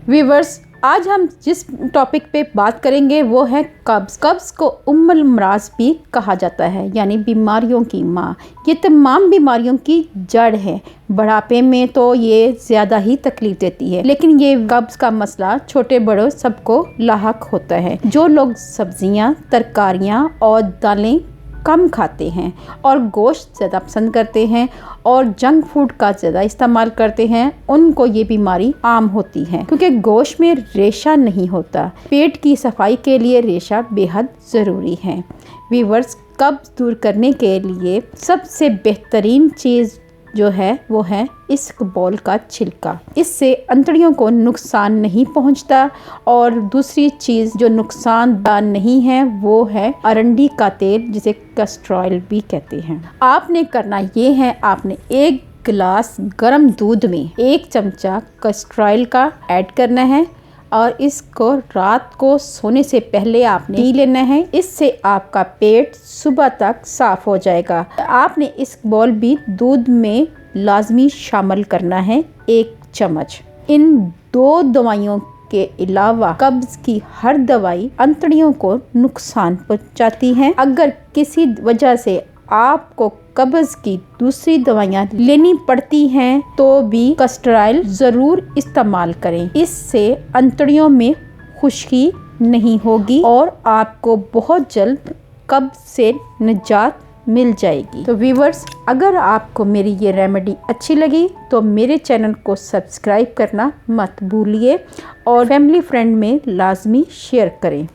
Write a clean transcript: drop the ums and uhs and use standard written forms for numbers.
Viewers, आज हम जिस टॉपिक पे बात करेंगे वो है कब्ज़। कब्ज़ को उम्मुल अमराज़ भी कहा जाता है, यानी बीमारियों की माँ। ये तमाम बीमारियों की जड़ है। बुढ़ापे में तो ये ज़्यादा ही तकलीफ़ देती है, लेकिन ये कब्ज़ का मसला छोटे बड़ों सबको लाहक होता है। जो लोग सब्जियां, तरकारियां और दालें कम खाते हैं और गोश्त ज़्यादा पसंद करते हैं और जंक फूड का ज़्यादा इस्तेमाल करते हैं, उनको ये बीमारी आम होती है, क्योंकि गोश्त में रेशा नहीं होता। पेट की सफाई के लिए रेशा बेहद ज़रूरी है। व्यूअर्स, कब्ज़ दूर करने के लिए सबसे बेहतरीन चीज़ जो है वो है इसबगोल का छिलका। इससे अंतड़ियों को नुकसान नहीं पहुंचता। और दूसरी चीज़ जो नुकसानदार नहीं है वो है अरंडी का तेल, जिसे कैस्टर ऑयल भी कहते हैं। आपने करना ये है, आपने 1 गिलास गर्म दूध में 1 चमचा कैस्टर ऑयल का ऐड करना है और इसको रात को सोने से पहले आपने पी लेना है। इससे आपका पेट सुबह तक साफ हो जाएगा। आपने इसबगोल भी दूध में लाजमी शामिल करना है, 1 चम्मच। इन 2 दवाइयों के अलावा कब्ज़ की हर दवाई अंतड़ियों को नुकसान पहुंचाती है। अगर किसी वजह से आपको कब्ज़ की दूसरी दवाइयाँ लेनी पड़ती हैं तो भी कैस्टर ऑयल ज़रूर इस्तेमाल करें। इससे अंतड़ियों में खुश्की नहीं होगी और आपको बहुत जल्द कब्ज़ से निजात मिल जाएगी। तो व्यूवर्स, अगर आपको मेरी ये रेमेडी अच्छी लगी तो मेरे चैनल को सब्सक्राइब करना मत भूलिए और फैमिली फ्रेंड में लाजमी शेयर करें।